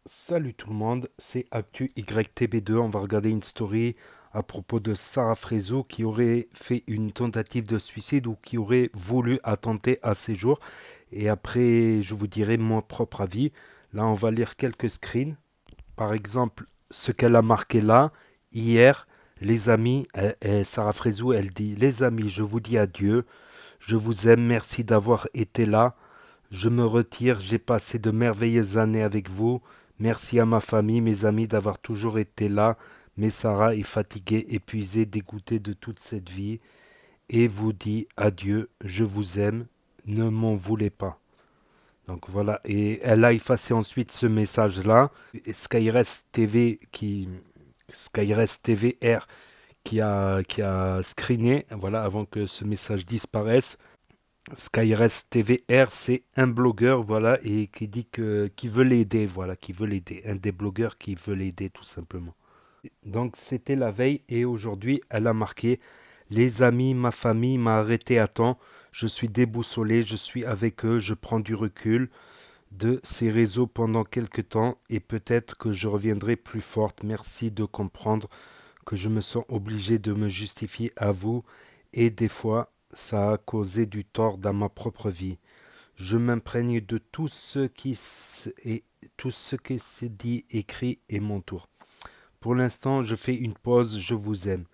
Salut tout le monde, c'est Actu YTB2. On va regarder une story à propos de Sarah Frézou qui aurait fait une tentative de suicide ou qui aurait voulu attenter à ses jours. Et après, je vous dirai mon propre avis. Là, on va lire quelques screens. Par exemple, ce qu'elle a marqué là, hier, les amis, Sarah Frézou, elle dit: les amis, je vous dis adieu, je vous aime, merci d'avoir été là. Je me retire, j'ai passé de merveilleuses années avec vous. Merci à ma famille, mes amis d'avoir toujours été là. Mais Sarah est fatiguée, épuisée, dégoûtée de toute cette vie et vous dit adieu, je vous aime, ne m'en voulez pas. Donc voilà, et elle a effacé ensuite ce message-là. Skyrest TV R qui a screené, voilà, avant que ce message disparaisse. Skyrest TVR, c'est un blogueur, voilà, et qui dit qui veut l'aider, voilà, qui veut l'aider. Un des blogueurs qui veut l'aider, tout simplement. Donc, c'était la veille, et aujourd'hui, elle a marqué: les amis, ma famille m'a arrêté à temps. Je suis déboussolé, je suis avec eux, je prends du recul de ces réseaux pendant quelques temps, et peut-être que je reviendrai plus forte. Merci de comprendre que je me sens obligé de me justifier à vous, et des fois, ça a causé du tort dans ma propre vie. Je m'imprègne de tout ce qui s'est dit, écrit et m'entoure. Pour l'instant, je fais une pause, je vous aime.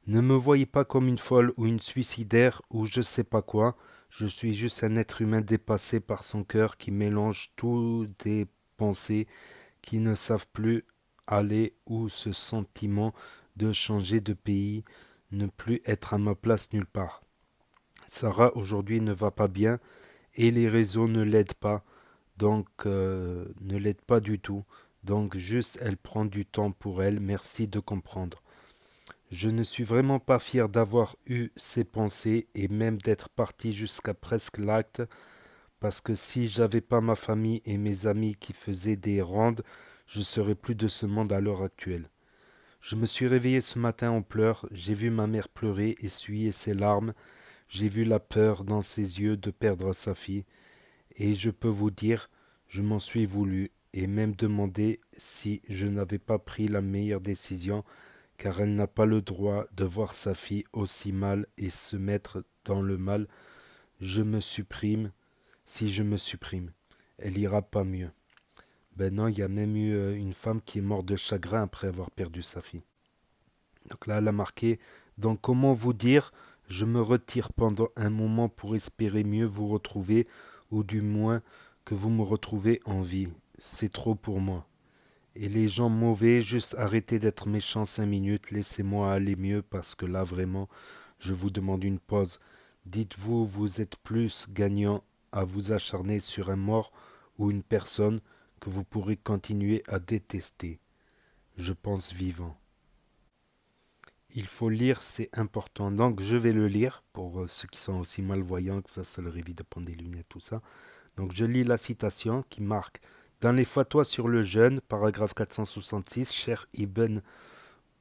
Ne me voyez pas comme une folle ou une suicidaire ou je sais pas quoi. Je suis juste un être humain dépassé par son cœur qui mélange toutes des pensées qui ne savent plus aller où ce sentiment de changer de pays, ne plus être à ma place nulle part. Sarah aujourd'hui ne va pas bien et les réseaux ne l'aident pas, donc ne l'aident pas du tout. Donc juste elle prend du temps pour elle, merci de comprendre. Je ne suis vraiment pas fier d'avoir eu ces pensées et même d'être parti jusqu'à presque l'acte, parce que si j'avais pas ma famille et mes amis qui faisaient des rondes, je serais plus de ce monde à l'heure actuelle. Je me suis réveillé ce matin en pleurs, j'ai vu ma mère pleurer, essuyer ses larmes, j'ai vu la peur dans ses yeux de perdre sa fille, et je peux vous dire, je m'en suis voulu, et même demandé si je n'avais pas pris la meilleure décision, car elle n'a pas le droit de voir sa fille aussi mal et se mettre dans le mal. Je me supprime, si je me supprime, elle ira pas mieux. Ben non, il y a même eu une femme qui est morte de chagrin après avoir perdu sa fille. Donc là, elle a marqué: donc comment vous dire, je me retire pendant un moment pour espérer mieux vous retrouver, ou du moins que vous me retrouvez en vie. C'est trop pour moi. Et les gens mauvais, juste arrêtez d'être méchants 5 minutes, laissez-moi aller mieux parce que là vraiment, je vous demande une pause. Dites-vous, vous êtes plus gagnant à vous acharner sur un mort ou une personne que vous pourrez continuer à détester. Je pense vivant. Il faut lire, c'est important. Donc je vais le lire pour ceux qui sont aussi malvoyants, que ça leur évite de prendre des lunettes, tout ça. Donc je lis la citation qui marque: dans les fatwas sur le jeûne, paragraphe 466, Cheikh Ibn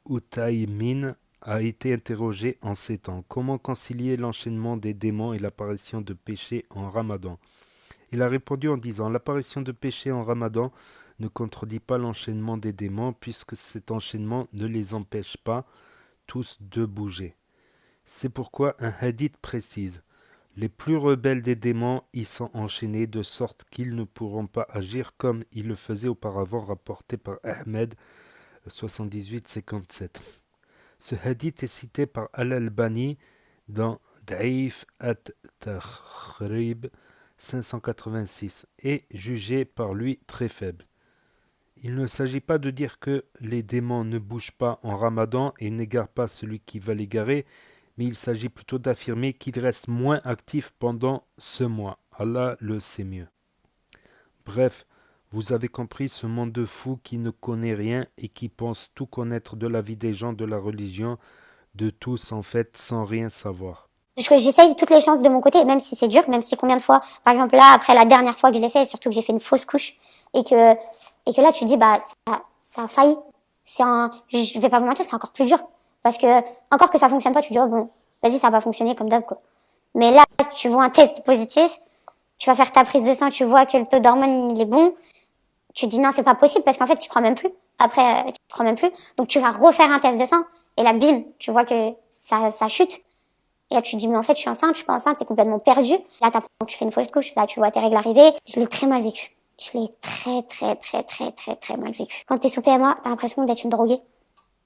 Utaymin a été interrogé en ces temps: comment concilier l'enchaînement des démons et l'apparition de péchés en Ramadan? Il a répondu en disant: l'apparition de péchés en Ramadan ne contredit pas l'enchaînement des démons, puisque cet enchaînement ne les empêche pas tous de bouger. C'est pourquoi un hadith précise: les plus rebelles des démons y sont enchaînés de sorte qu'ils ne pourront pas agir comme ils le faisaient auparavant, rapporté par Ahmed 78-57. Ce hadith est cité par Al-Albani dans Daif at-Takhrib 586 et jugé par lui très faible. Il ne s'agit pas de dire que les démons ne bougent pas en Ramadan et n'égarent pas celui qui va l'égarer, mais il s'agit plutôt d'affirmer qu'ils restent moins actifs pendant ce mois. Allah le sait mieux. Bref, vous avez compris ce monde de fous qui ne connaît rien et qui pense tout connaître de la vie des gens, de la religion, de tous en fait, sans rien savoir. J'essaye toutes les chances de mon côté, même si c'est dur, même si combien de fois, par exemple là, après la dernière fois que je l'ai fait, surtout que j'ai fait une fausse couche, et que, et que là tu dis, bah, ça a failli. Je vais pas vous mentir, c'est encore plus dur. Parce que, encore que ça fonctionne pas, tu dis, oh bon, vas-y, ça va fonctionner comme d'hab, quoi. Mais là, tu vois un test positif, tu vas faire ta prise de sang, tu vois que le taux d'hormones, il est bon, Tu te dis non, c'est pas possible parce qu'en fait, tu crois même plus. Après, tu crois même plus. Donc, tu vas refaire un test de sang. Et là, bim, tu vois que ça chute. Et là, tu te dis, mais en fait, je suis enceinte, je suis pas enceinte, t'es complètement perdu. Là, t'apprends que tu fais une fausse couche. Là, tu vois tes règles arriver. Je l'ai très mal vécu. Je l'ai très mal vécu. Quand t'es sous PMA, t'as l'impression d'être une droguée.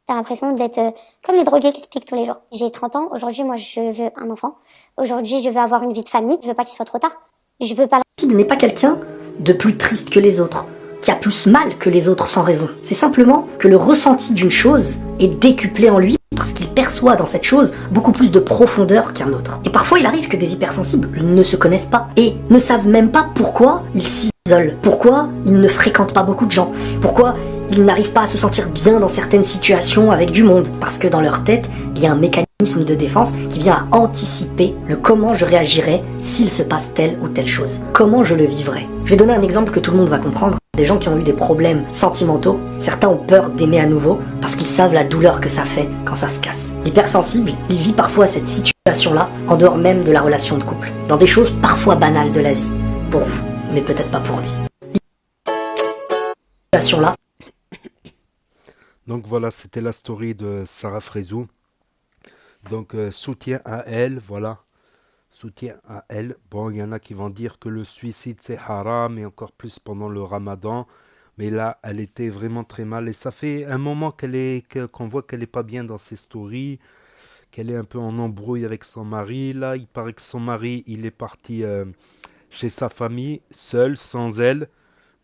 T'as l'impression d'être comme les drogués qui se piquent tous les jours. J'ai 30 ans. Aujourd'hui, moi, je veux un enfant. Aujourd'hui, je veux avoir une vie de famille. Je veux pas qu'il soit trop tard. Je veux pas... Il n'est pas quelqu'un de plus triste que les autres, qui a plus mal que les autres sans raison. C'est simplement que le ressenti d'une chose est décuplé en lui parce qu'il perçoit dans cette chose beaucoup plus de profondeur qu'un autre. Et parfois il arrive que des hypersensibles ne se connaissent pas et ne savent même pas pourquoi ils s'isolent, pourquoi ils ne fréquentent pas beaucoup de gens, pourquoi ils n'arrivent pas à se sentir bien dans certaines situations avec du monde, parce que dans leur tête, il y a un mécanisme de défense qui vient à anticiper le comment je réagirais s'il se passe telle ou telle chose, comment je le vivrais. Je vais donner un exemple que tout le monde va comprendre. Des gens qui ont eu des problèmes sentimentaux, certains ont peur d'aimer à nouveau parce qu'ils savent la douleur que ça fait quand ça se casse. L'hypersensible, il vit parfois cette situation-là en dehors même de la relation de couple, dans des choses parfois banales de la vie, pour vous, mais peut-être pas pour lui. Situation-là. Donc voilà, c'était la story de Sarah Frézou. Donc soutien à elle, voilà. Soutien à elle. Bon, il y en a qui vont dire que le suicide c'est haram et encore plus pendant le ramadan. Mais là, elle était vraiment très mal. Et ça fait un moment qu'on voit qu'elle est pas bien dans ses stories, qu'elle est un peu en embrouille avec son mari. Là, il paraît que son mari, il est parti chez sa famille, seul, sans elle.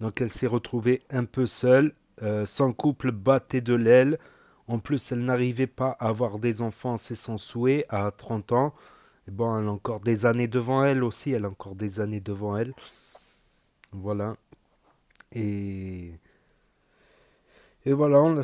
Donc elle s'est retrouvée un peu seule. Son couple battait de l'aile. En plus, elle n'arrivait pas à avoir des enfants, c'est son souhait, à 30 ans. Et bon, elle a encore des années devant elle aussi. Elle a encore des années devant elle. Voilà. Et, et voilà, on la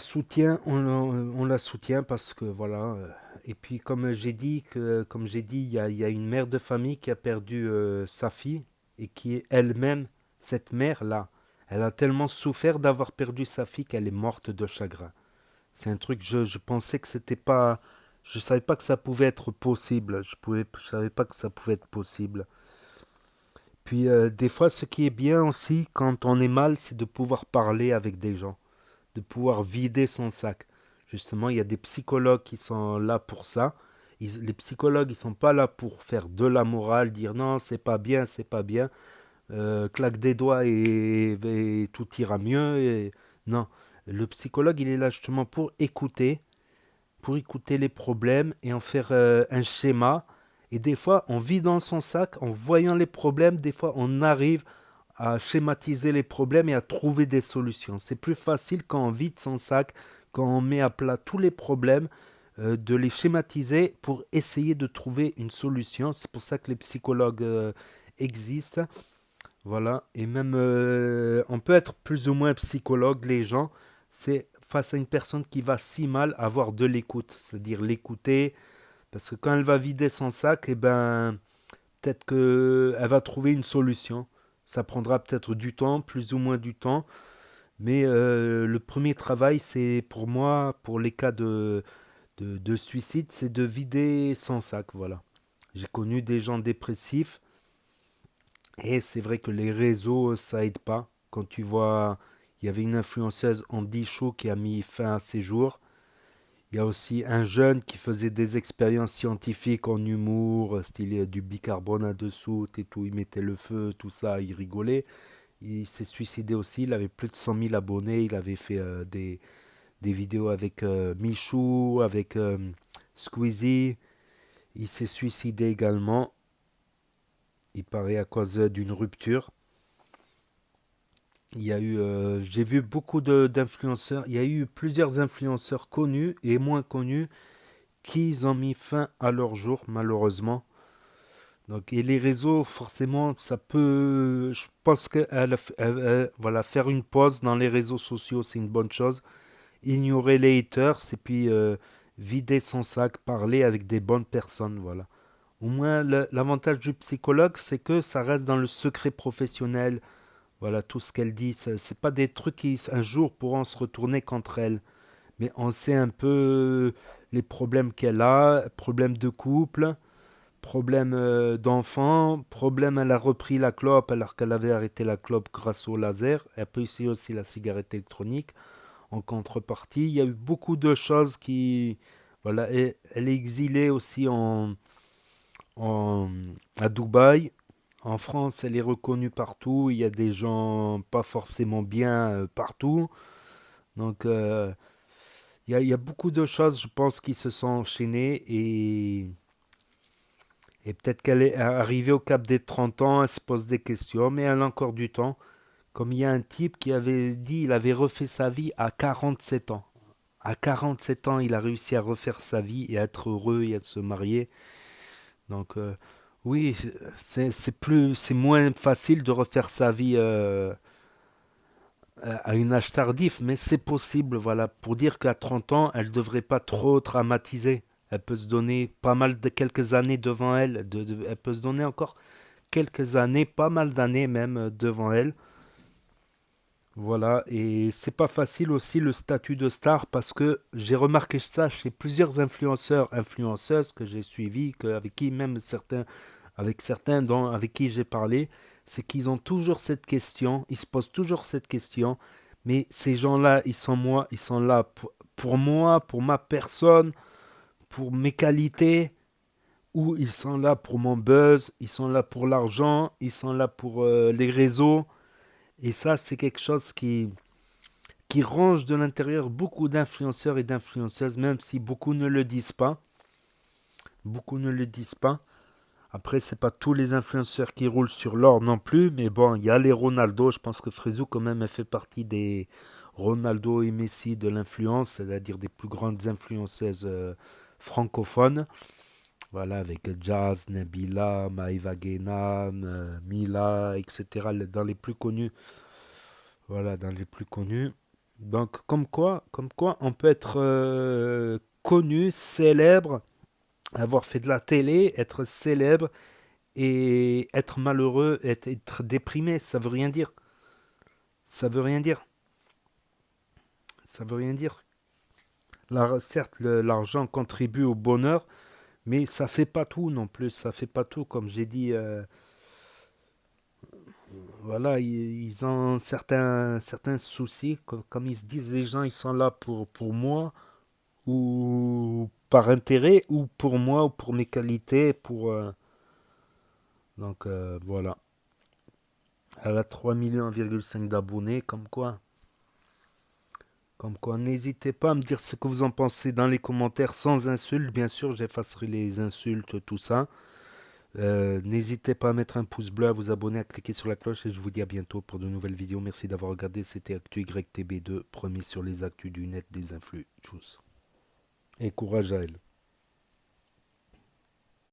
soutient parce que voilà. Et puis, comme j'ai dit, il y a une mère de famille qui a perdu sa fille et qui est elle-même, cette mère-là, elle a tellement souffert d'avoir perdu sa fille qu'elle est morte de chagrin. C'est un truc, je pensais que c'était pas. Je savais pas que ça pouvait être possible. Je savais pas que ça pouvait être possible. Puis des fois, ce qui est bien aussi quand on est mal, c'est de pouvoir parler avec des gens, de pouvoir vider son sac. Justement, il y a des psychologues qui sont là pour ça. Les psychologues, ils sont pas là pour faire de la morale, dire non, c'est pas bien, c'est pas bien. Claque des doigts et tout ira mieux. Non, le psychologue, il est là justement pour écouter les problèmes et en faire un schéma. Et des fois, en vidant son sac, en voyant les problèmes, des fois, on arrive à schématiser les problèmes et à trouver des solutions. C'est plus facile quand on vide son sac, quand on met à plat tous les problèmes, de les schématiser pour essayer de trouver une solution. C'est pour ça que les psychologues existent. Voilà, et même on peut être plus ou moins psychologue, les gens, c'est face à une personne qui va si mal avoir de l'écoute, c'est-à-dire l'écouter, parce que quand elle va vider son sac, eh ben, peut-être qu'elle va trouver une solution. Ça prendra peut-être du temps, plus ou moins du temps, mais le premier travail, c'est pour moi, pour les cas de suicide, c'est de vider son sac, voilà. J'ai connu des gens dépressifs, et c'est vrai que les réseaux, ça aide pas. Quand tu vois, il y avait une influenceuse Andy Chou qui a mis fin à ses jours. Il y a aussi un jeune qui faisait des expériences scientifiques en humour, style du bicarbonate de soude et tout. Il mettait le feu, tout ça, il rigolait. Il s'est suicidé aussi. Il avait plus de 100 000 abonnés. Il avait fait des vidéos avec Michou, avec Squeezie. Il s'est suicidé également. Il paraît à cause d'une rupture. Il y a eu, j'ai vu beaucoup d'influenceurs. Il y a eu plusieurs influenceurs connus et moins connus qui ont mis fin à leur jour, malheureusement. Donc, et les réseaux, forcément, ça peut. Je pense que voilà, faire une pause dans les réseaux sociaux, c'est une bonne chose. Ignorer les haters et puis vider son sac, parler avec des bonnes personnes, voilà. Au moins, l'avantage du psychologue, c'est que ça reste dans le secret professionnel. Voilà, tout ce qu'elle dit, c'est pas des trucs qui un jour pourront se retourner contre elle. Mais on sait un peu les problèmes qu'elle a, problèmes de couple, problème d'enfant, problème elle a repris la clope alors qu'elle avait arrêté la clope grâce au laser. Elle peut essayer aussi la cigarette électronique. En contrepartie, il y a eu beaucoup de choses qui... Voilà, et elle est exilée aussi en- à Dubaï. En France, elle est reconnue partout. Il y a des gens pas forcément bien partout. Donc, il y a beaucoup de choses, je pense, qui se sont enchaînées. Et peut-être qu'elle est arrivée au cap des 30 ans, elle se pose des questions, mais elle a encore du temps. Comme il y a un type qui avait dit il avait refait sa vie à 47 ans. À 47 ans, il a réussi à refaire sa vie et à être heureux et à se marier. Donc, oui, c'est moins facile de refaire sa vie à un âge tardif, mais c'est possible, voilà. Pour dire qu'à 30 ans, elle ne devrait pas trop traumatiser. Elle peut se donner pas mal de quelques années devant elle. Elle peut se donner encore quelques années, pas mal d'années même devant elle. Voilà, et c'est pas facile aussi le statut de star parce que j'ai remarqué ça chez plusieurs influenceurs, influenceuses que j'ai suivis, avec qui même certains, avec certains avec qui j'ai parlé, c'est qu'ils ont toujours cette question, ils se posent toujours cette question, mais ces gens-là, ils sont là pour moi, pour ma personne, pour mes qualités, ou ils sont là pour mon buzz, ils sont là pour l'argent, ils sont là pour les réseaux, et ça c'est quelque chose qui ronge de l'intérieur beaucoup d'influenceurs et d'influenceuses, même si beaucoup ne le disent pas. Beaucoup ne le disent pas. Après, c'est pas tous les influenceurs qui roulent sur l'or non plus, mais bon, il y a les Ronaldo. Je pense que Frézou, quand même, elle fait partie des Ronaldo et Messi de l'influence, c'est-à-dire des plus grandes influenceuses francophones. Voilà, avec Jazz, Nabila, Maïva Guénam, Mila, etc. Dans les plus connus. Voilà, dans les plus connus. Donc, comme quoi, on peut être connu, célèbre, avoir fait de la télé, être célèbre et être malheureux, être déprimé. Ça veut rien dire. Ça veut rien dire. Ça veut rien dire. Certes, l'argent contribue au bonheur, mais ça fait pas tout non plus. Ça fait pas tout, comme j'ai dit. Voilà, ils ont certains soucis. Comme ils se disent, les gens, ils sont là pour moi, ou par intérêt, ou pour moi, ou pour mes qualités, donc voilà. Elle a 3,5 millions d'abonnés, comme quoi. Comme quoi, n'hésitez pas à me dire ce que vous en pensez dans les commentaires, sans insultes, bien sûr, j'effacerai les insultes, tout ça. N'hésitez pas à mettre un pouce bleu, à vous abonner, à cliquer sur la cloche, et je vous dis à bientôt pour de nouvelles vidéos. Merci d'avoir regardé, c'était Actu YTB2, premier sur les actus du net des influx. Tchuss. Et courage à elle.